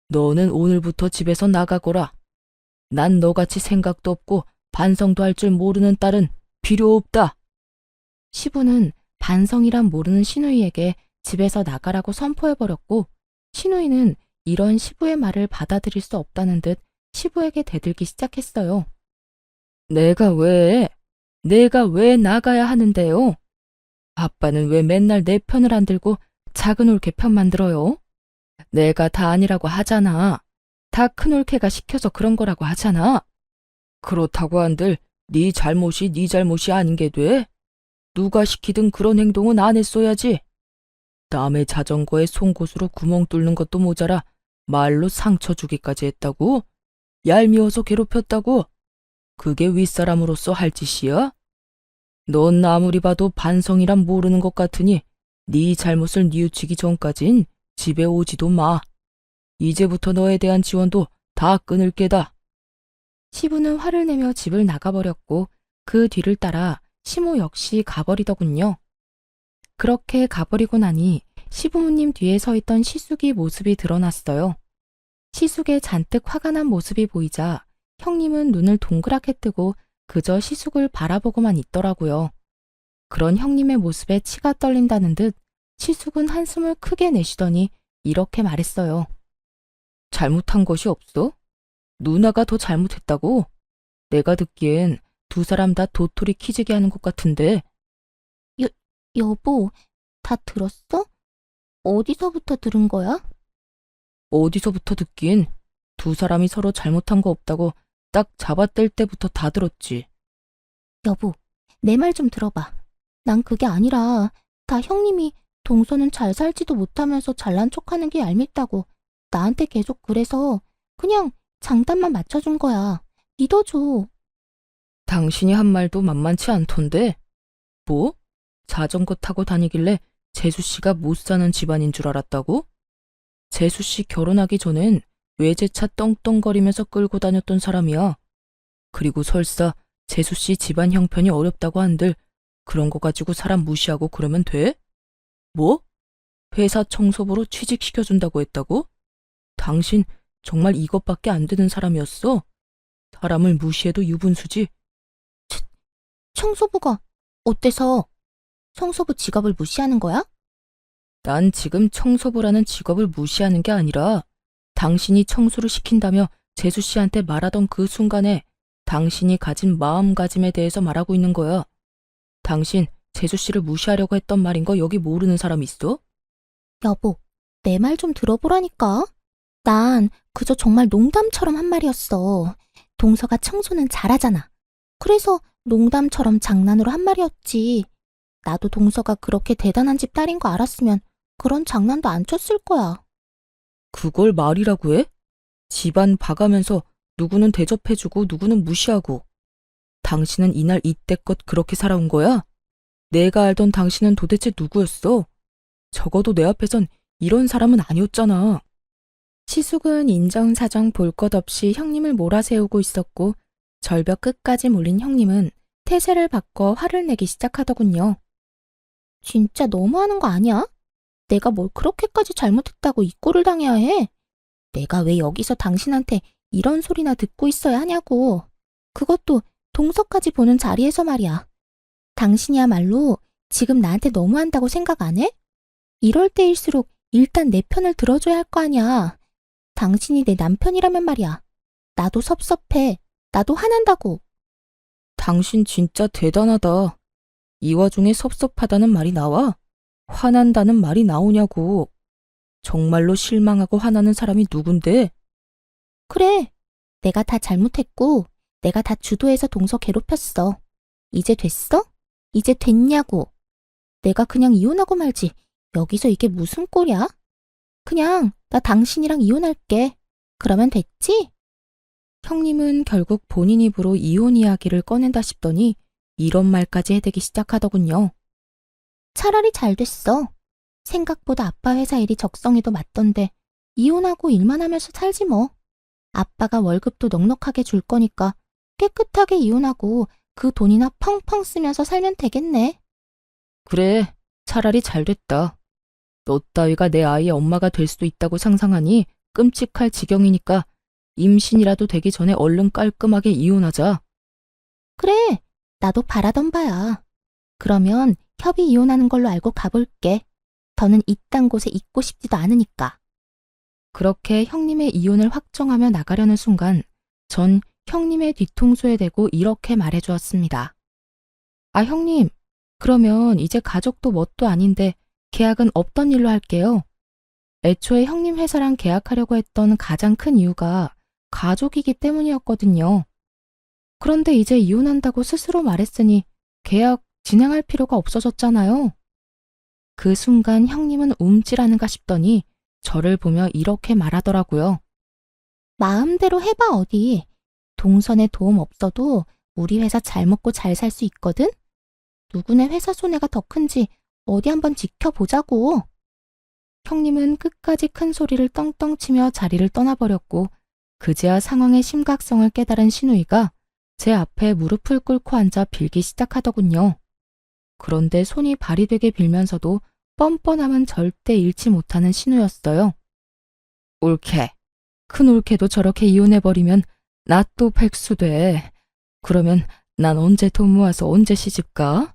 너는 오늘부터 집에서 나가거라. 난 너같이 생각도 없고 반성도 할 줄 모르는 딸은 필요 없다. 시부는 반성이란 모르는 시누이에게 집에서 나가라고 선포해버렸고 시누이는 이런 시부의 말을 받아들일 수 없다는 듯 시부에게 대들기 시작했어요. 내가 왜 나가야 하는데요? 아빠는 왜 맨날 내 편을 안 들고 작은 올케 편만 들어요? 내가 다 아니라고 하잖아. 다 큰 올케가 시켜서 그런 거라고 하잖아. 그렇다고 한들 네 잘못이 아닌 게 돼? 누가 시키든 그런 행동은 안 했어야지. 남의 자전거에 송곳으로 구멍 뚫는 것도 모자라 말로 상처 주기까지 했다고? 얄미워서 괴롭혔다고? 그게 윗사람으로서 할 짓이야? 넌 아무리 봐도 반성이란 모르는 것 같으니 네 잘못을 뉘우치기 전까진 집에 오지도 마. 이제부터 너에 대한 지원도 다 끊을 게다. 시부는 화를 내며 집을 나가버렸고 그 뒤를 따라 시모 역시 가버리더군요. 그렇게 가버리고 나니 시부모님 뒤에 서 있던 시숙이 모습이 드러났어요. 시숙의 잔뜩 화가 난 모습이 보이자 형님은 눈을 동그랗게 뜨고 그저 시숙을 바라보고만 있더라고요. 그런 형님의 모습에 치가 떨린다는 듯 시숙은 한숨을 크게 내쉬더니 이렇게 말했어요. 잘못한 것이 없어? 누나가 더 잘못했다고? 내가 듣기엔 두 사람 다 도토리 키재기 하는 것 같은데. 여보, 다 들었어? 어디서부터 들은 거야? 어디서부터 듣긴. 두 사람이 서로 잘못한 거 없다고 딱 잡아뗄 때부터 다 들었지. 여보, 내 말 좀 들어봐. 난 그게 아니라 다 형님이 동서는 잘 살지도 못하면서 잘난 척하는 게 얄밉다고 나한테 계속 그래서 그냥 장단만 맞춰준 거야. 믿어줘. 당신이 한 말도 만만치 않던데. 뭐? 자전거 타고 다니길래 재수씨가 못 사는 집안인 줄 알았다고? 재수씨 결혼하기 전엔 외제차 떵떵거리면서 끌고 다녔던 사람이야. 그리고 설사 재수씨 집안 형편이 어렵다고 한들 그런 거 가지고 사람 무시하고 그러면 돼? 뭐? 회사 청소부로 취직시켜준다고 했다고? 당신 정말 이것밖에 안 되는 사람이었어? 사람을 무시해도 유분수지? 청소부가 어때서? 청소부 직업을 무시하는 거야? 난 지금 청소부라는 직업을 무시하는 게 아니라 당신이 청소를 시킨다며 재수 씨한테 말하던 그 순간에 당신이 가진 마음가짐에 대해서 말하고 있는 거야. 당신 재수 씨를 무시하려고 했던 말인 거 여기 모르는 사람 있어? 여보, 내 말 좀 들어보라니까. 난 그저 정말 농담처럼 한 말이었어. 동서가 청소는 잘하잖아. 그래서 농담처럼 장난으로 한 말이었지. 나도 동서가 그렇게 대단한 집 딸인 거 알았으면 그런 장난도 안 쳤을 거야. 그걸 말이라고 해? 집안 봐가면서 누구는 대접해주고 누구는 무시하고. 당신은 이날 이때껏 그렇게 살아온 거야? 내가 알던 당신은 도대체 누구였어? 적어도 내 앞에선 이런 사람은 아니었잖아. 시숙은 인정사정 볼 것 없이 형님을 몰아세우고 있었고 절벽 끝까지 몰린 형님은 태세를 바꿔 화를 내기 시작하더군요. 진짜 너무하는 거 아니야? 내가 뭘 그렇게까지 잘못했다고 이 꼴을 당해야 해? 내가 왜 여기서 당신한테 이런 소리나 듣고 있어야 하냐고. 그것도 동서까지 보는 자리에서 말이야. 당신이야말로 지금 나한테 너무한다고 생각 안 해? 이럴 때일수록 일단 내 편을 들어줘야 할 거 아니야. 당신이 내 남편이라면 말이야. 나도 섭섭해. 나도 화난다고. 당신 진짜 대단하다. 이 와중에 섭섭하다는 말이 나와? 화난다는 말이 나오냐고. 정말로 실망하고 화나는 사람이 누군데? 그래. 내가 다 잘못했고 내가 다 주도해서 동서 괴롭혔어. 이제 됐어? 이제 됐냐고. 내가 그냥 이혼하고 말지. 여기서 이게 무슨 꼴이야? 그냥 나 당신이랑 이혼할게. 그러면 됐지? 형님은 결국 본인 입으로 이혼 이야기를 꺼낸다 싶더니 이런 말까지 해대기 시작하더군요. 차라리 잘 됐어. 생각보다 아빠 회사 일이 적성에도 맞던데 이혼하고 일만 하면서 살지 뭐. 아빠가 월급도 넉넉하게 줄 거니까 깨끗하게 이혼하고 그 돈이나 펑펑 쓰면서 살면 되겠네. 그래, 차라리 잘 됐다. 너 따위가 내 아이의 엄마가 될 수도 있다고 상상하니 끔찍할 지경이니까 임신이라도 되기 전에 얼른 깔끔하게 이혼하자. 그래, 나도 바라던 바야. 그러면 협의 이혼하는 걸로 알고 가볼게. 더는 이딴 곳에 있고 싶지도 않으니까. 그렇게 형님의 이혼을 확정하며 나가려는 순간 전 형님의 뒤통수에 대고 이렇게 말해주었습니다. 아, 형님, 그러면 이제 가족도 뭣도 아닌데 계약은 없던 일로 할게요. 애초에 형님 회사랑 계약하려고 했던 가장 큰 이유가 가족이기 때문이었거든요. 그런데 이제 이혼한다고 스스로 말했으니 계약 진행할 필요가 없어졌잖아요. 그 순간 형님은 움찔하는가 싶더니 저를 보며 이렇게 말하더라고요. 마음대로 해봐, 어디. 동선에 도움 없어도 우리 회사 잘 먹고 잘 살 수 있거든? 누구네 회사 손해가 더 큰지 어디 한번 지켜보자고. 형님은 끝까지 큰 소리를 떵떵 치며 자리를 떠나버렸고, 그제야 상황의 심각성을 깨달은 신우이가 제 앞에 무릎을 꿇고 앉아 빌기 시작하더군요. 그런데 손이 발이 되게 빌면서도 뻔뻔함은 절대 잃지 못하는 신우였어요. 올케. 큰 올케도 저렇게 이혼해버리면 나 또 백수돼. 그러면 난 언제 돈 모아서 언제 시집가?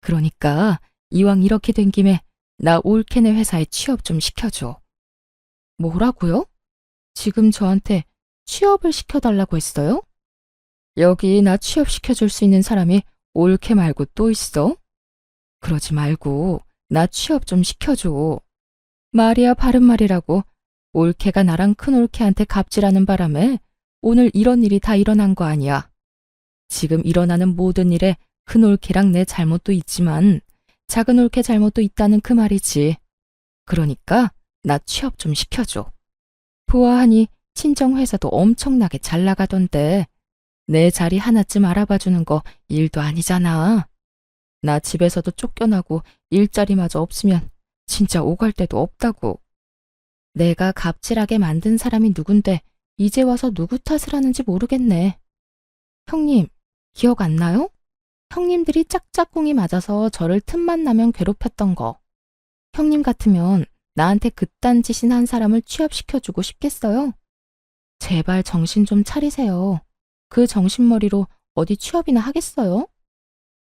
그러니까 이왕 이렇게 된 김에 나 올케네 회사에 취업 좀 시켜줘. 뭐라고요? 지금 저한테 취업을 시켜달라고 했어요? 여기 나 취업시켜줄 수 있는 사람이 올케 말고 또 있어? 그러지 말고 나 취업 좀 시켜줘. 말이야 바른 말이라고. 올케가 나랑 큰 올케한테 갑질하는 바람에 오늘 이런 일이 다 일어난 거 아니야. 지금 일어나는 모든 일에 큰 올케랑 내 잘못도 있지만 작은 올케 잘못도 있다는 그 말이지. 그러니까 나 취업 좀 시켜줘. 보아하니 친정 회사도 엄청나게 잘 나가던데 내 자리 하나쯤 알아봐주는 거 일도 아니잖아. 나 집에서도 쫓겨나고 일자리마저 없으면 진짜 오갈 데도 없다고. 내가 갑질하게 만든 사람이 누군데 이제 와서 누구 탓을 하는지 모르겠네. 형님, 기억 안 나요? 형님들이 짝짝꿍이 맞아서 저를 틈만 나면 괴롭혔던 거. 형님 같으면 나한테 그딴 짓인 한 사람을 취업시켜주고 싶겠어요? 제발 정신 좀 차리세요. 그 정신머리로 어디 취업이나 하겠어요?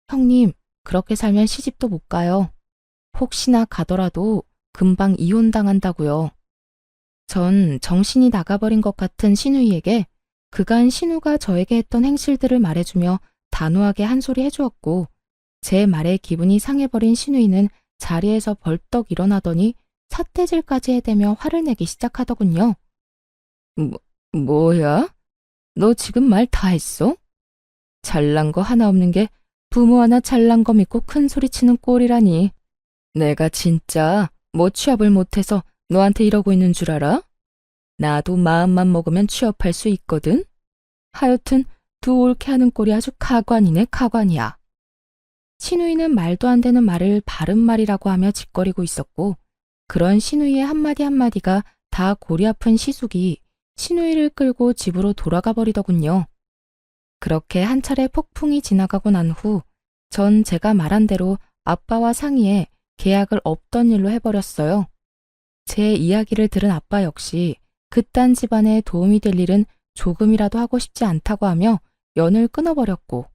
형님, 그렇게 살면 시집도 못 가요. 혹시나 가더라도 금방 이혼당한다고요. 전 정신이 나가버린 것 같은 신우이에게 그간 신우가 저에게 했던 행실들을 말해주며 단호하게 한 소리 해주었고, 제 말에 기분이 상해버린 신우이는 자리에서 벌떡 일어나더니 삿대질까지 해대며 화를 내기 시작하더군요. 뭐야? 너 지금 말 다 했어? 잘난 거 하나 없는 게 부모 하나 잘난 거 믿고 큰 소리 치는 꼴이라니. 내가 진짜 뭐 취업을 못해서 너한테 이러고 있는 줄 알아? 나도 마음만 먹으면 취업할 수 있거든? 하여튼 두 옳게 하는 꼴이 아주 가관이네, 가관이야. 신우이는 말도 안 되는 말을 바른 말이라고 하며 짓거리고 있었고, 그런 신우이의 한마디 한마디가 다 골이 아픈 시숙이 신우이를 끌고 집으로 돌아가 버리더군요. 그렇게 한 차례 폭풍이 지나가고 난 후, 전 제가 말한 대로 아빠와 상의해 계약을 없던 일로 해버렸어요. 제 이야기를 들은 아빠 역시 그딴 집안에 도움이 될 일은 조금이라도 하고 싶지 않다고 하며 연을 끊어버렸고,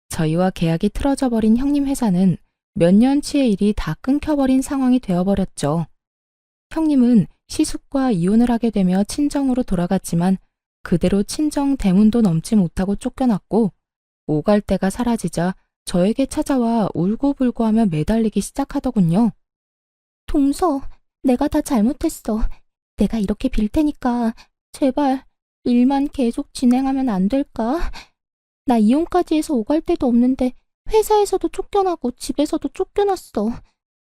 저희와 계약이 틀어져 버린 형님 회사는 몇 년치의 일이 다 끊겨버린 상황이 되어버렸죠. 형님은 시숙과 이혼을 하게 되며 친정으로 돌아갔지만 그대로 친정 대문도 넘지 못하고 쫓겨났고, 오갈 데가 사라지자 저에게 찾아와 울고불고 하며 매달리기 시작하더군요. 동서, 내가 다 잘못했어. 내가 이렇게 빌 테니까 제발 일만 계속 진행하면 안 될까? 나 이혼까지 해서 오갈 데도 없는데 회사에서도 쫓겨나고 집에서도 쫓겨났어.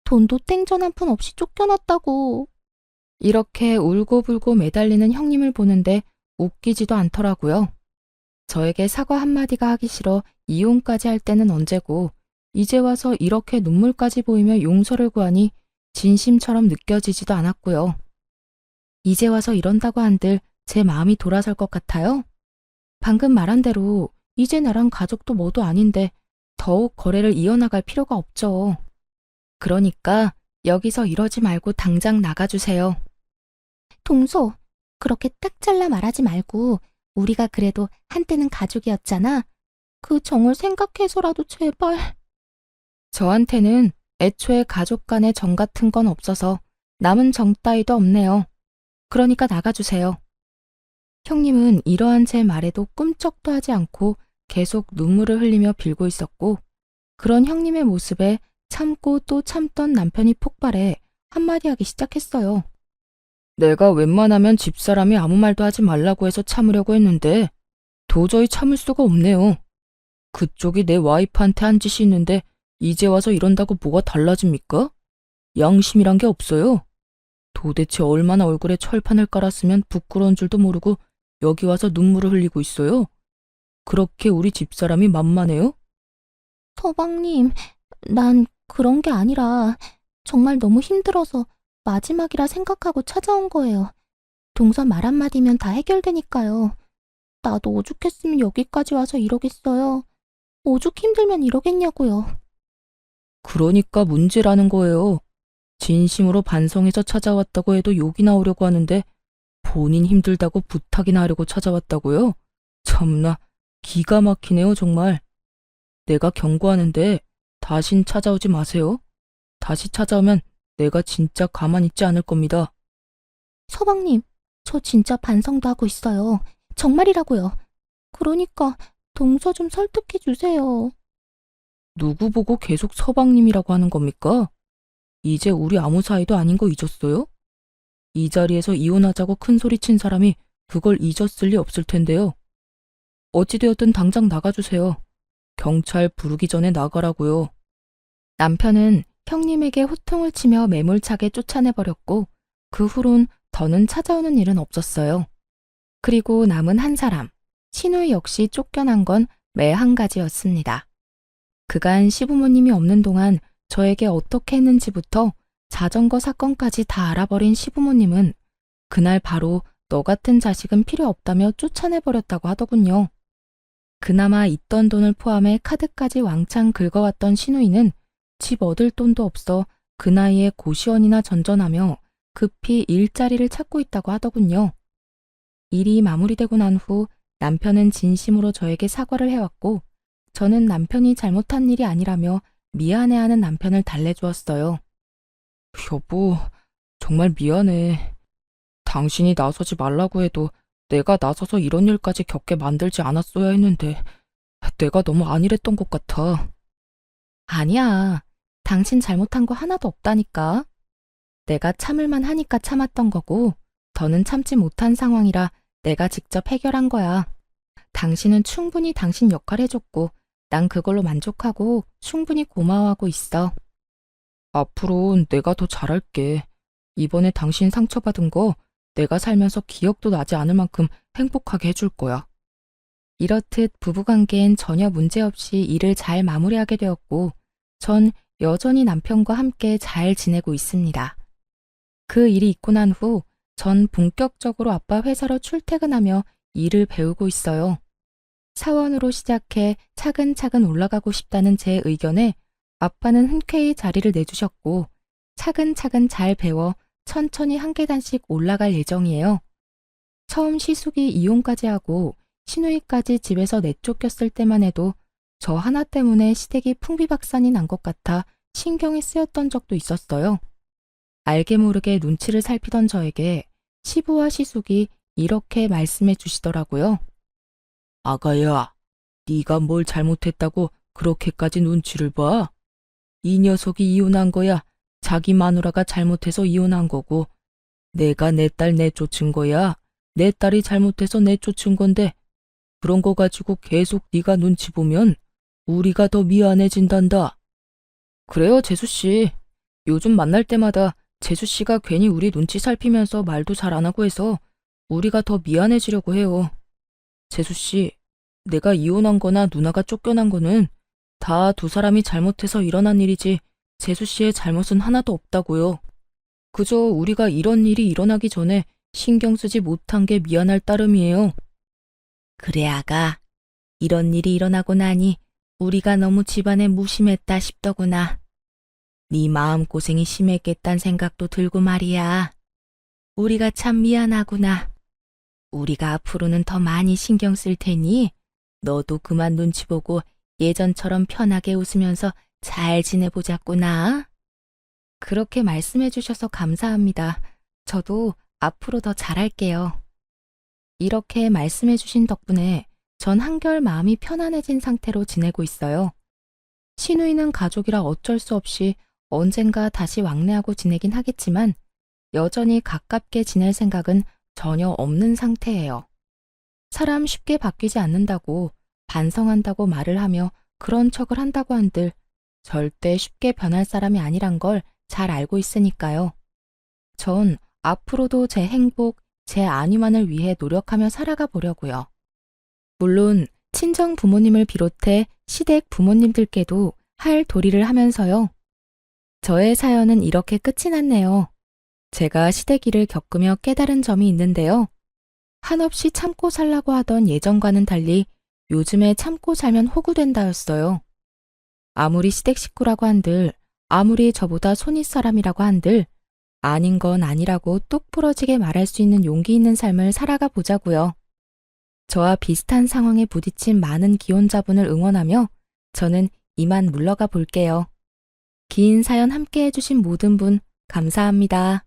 돈도 땡전 한 푼 없이 쫓겨났다고. 이렇게 울고불고 매달리는 형님을 보는데 웃기지도 않더라고요. 저에게 사과 한마디가 하기 싫어 이혼까지 할 때는 언제고, 이제 와서 이렇게 눈물까지 보이며 용서를 구하니 진심처럼 느껴지지도 않았고요. 이제 와서 이런다고 한들 제 마음이 돌아설 것 같아요? 방금 말한 대로 이제 나랑 가족도 뭐도 아닌데 더욱 거래를 이어나갈 필요가 없죠. 그러니까 여기서 이러지 말고 당장 나가주세요. 동서, 그렇게 딱 잘라 말하지 말고 우리가 그래도 한때는 가족이었잖아. 그 정을 생각해서라도 제발. 저한테는 애초에 가족 간의 정 같은 건 없어서 남은 정 따위도 없네요. 그러니까 나가주세요. 형님은 이러한 제 말에도 꿈쩍도 하지 않고 계속 눈물을 흘리며 빌고 있었고, 그런 형님의 모습에 참고 또 참던 남편이 폭발해 한마디 하기 시작했어요. 내가 웬만하면 집사람이 아무 말도 하지 말라고 해서 참으려고 했는데 도저히 참을 수가 없네요. 그쪽이 내 와이프한테 한 짓이 있는데 이제 와서 이런다고 뭐가 달라집니까? 양심이란 게 없어요. 도대체 얼마나 얼굴에 철판을 깔았으면 부끄러운 줄도 모르고 여기 와서 눈물을 흘리고 있어요? 그렇게 우리 집사람이 만만해요? 서방님, 난 그런 게 아니라 정말 너무 힘들어서 마지막이라 생각하고 찾아온 거예요. 동서 말 한마디면 다 해결되니까요. 나도 오죽했으면 여기까지 와서 이러겠어요. 오죽 힘들면 이러겠냐고요. 그러니까 문제라는 거예요. 진심으로 반성해서 찾아왔다고 해도 욕이 나오려고 하는데 본인 힘들다고 부탁이나 하려고 찾아왔다고요? 참나, 기가 막히네요, 정말. 내가 경고하는데 다신 찾아오지 마세요. 다시 찾아오면 내가 진짜 가만히 있지 않을 겁니다. 서방님, 저 진짜 반성도 하고 있어요. 정말이라고요. 그러니까 동서 좀 설득해 주세요. 누구 보고 계속 서방님이라고 하는 겁니까? 이제 우리 아무 사이도 아닌 거 잊었어요? 이 자리에서 이혼하자고 큰소리 친 사람이 그걸 잊었을 리 없을 텐데요. 어찌되었든 당장 나가주세요. 경찰 부르기 전에 나가라고요. 남편은 형님에게 호통을 치며 매몰차게 쫓아내버렸고 그 후론 더는 찾아오는 일은 없었어요. 그리고 남은 한 사람, 신우 역시 쫓겨난 건 매 한 가지였습니다. 그간 시부모님이 없는 동안 저에게 어떻게 했는지부터 자전거 사건까지 다 알아버린 시부모님은 그날 바로 너 같은 자식은 필요 없다며 쫓아내버렸다고 하더군요. 그나마 있던 돈을 포함해 카드까지 왕창 긁어왔던 신우이는 집 얻을 돈도 없어 그 나이에 고시원이나 전전하며 급히 일자리를 찾고 있다고 하더군요. 일이 마무리되고 난 후 남편은 진심으로 저에게 사과를 해왔고 저는 남편이 잘못한 일이 아니라며 미안해하는 남편을 달래주었어요. 여보, 정말 미안해. 당신이 나서지 말라고 해도 내가 나서서 이런 일까지 겪게 만들지 않았어야 했는데 내가 너무 안일했던 것 같아. 아니야. 당신 잘못한 거 하나도 없다니까. 내가 참을만 하니까 참았던 거고 더는 참지 못한 상황이라 내가 직접 해결한 거야. 당신은 충분히 당신 역할 해줬고 난 그걸로 만족하고 충분히 고마워하고 있어. 앞으로는 내가 더 잘할게. 이번에 당신 상처받은 거 내가 살면서 기억도 나지 않을 만큼 행복하게 해줄 거야. 이렇듯 부부관계엔 전혀 문제없이 일을 잘 마무리하게 되었고 전 여전히 남편과 함께 잘 지내고 있습니다. 그 일이 있고 난 후 전 본격적으로 아빠 회사로 출퇴근하며 일을 배우고 있어요. 사원으로 시작해 차근차근 올라가고 싶다는 제 의견에 아빠는 흔쾌히 자리를 내주셨고 차근차근 잘 배워 천천히 한 계단씩 올라갈 예정이에요. 처음 시숙이 이혼까지 하고 시누이까지 집에서 내쫓겼을 때만 해도 저 하나 때문에 시댁이 풍비박산이 난 것 같아 신경이 쓰였던 적도 있었어요. 알게 모르게 눈치를 살피던 저에게 시부와 시숙이 이렇게 말씀해 주시더라고요. 아가야, 네가 뭘 잘못했다고 그렇게까지 눈치를 봐? 이 녀석이 이혼한 거야. 자기 마누라가 잘못해서 이혼한 거고 내가 내 딸 내쫓은 거야. 내 딸이 잘못해서 내쫓은 건데 그런 거 가지고 계속 네가 눈치 보면 우리가 더 미안해진단다. 그래요, 재수씨. 요즘 만날 때마다 재수씨가 괜히 우리 눈치 살피면서 말도 잘 안 하고 해서 우리가 더 미안해지려고 해요. 재수씨, 내가 이혼한 거나 누나가 쫓겨난 거는 다 두 사람이 잘못해서 일어난 일이지 재수씨의 잘못은 하나도 없다고요. 그저 우리가 이런 일이 일어나기 전에 신경 쓰지 못한 게 미안할 따름이에요. 그래 아가, 이런 일이 일어나고 나니 우리가 너무 집안에 무심했다 싶더구나. 네 마음고생이 심했겠단 생각도 들고 말이야. 우리가 참 미안하구나. 우리가 앞으로는 더 많이 신경 쓸 테니 너도 그만 눈치 보고 예전처럼 편하게 웃으면서 잘 지내보자꾸나. 그렇게 말씀해 주셔서 감사합니다. 저도 앞으로 더 잘할게요. 이렇게 말씀해 주신 덕분에 전 한결 마음이 편안해진 상태로 지내고 있어요. 시누이는 가족이라 어쩔 수 없이 언젠가 다시 왕래하고 지내긴 하겠지만 여전히 가깝게 지낼 생각은 전혀 없는 상태예요. 사람 쉽게 바뀌지 않는다고 반성한다고 말을 하며 그런 척을 한다고 한들 절대 쉽게 변할 사람이 아니란 걸 잘 알고 있으니까요. 전 앞으로도 제 행복, 제 안위만을 위해 노력하며 살아가 보려고요. 물론 친정 부모님을 비롯해 시댁 부모님들께도 할 도리를 하면서요. 저의 사연은 이렇게 끝이 났네요. 제가 시댁일을 겪으며 깨달은 점이 있는데요. 한없이 참고 살라고 하던 예전과는 달리 요즘에 참고 살면 호구된다였어요. 아무리 시댁 식구라고 한들, 아무리 저보다 손윗 사람이라고 한들, 아닌 건 아니라고 똑 부러지게 말할 수 있는 용기 있는 삶을 살아가 보자고요. 저와 비슷한 상황에 부딪힌 많은 기혼자분을 응원하며 저는 이만 물러가 볼게요. 긴 사연 함께 해주신 모든 분 감사합니다.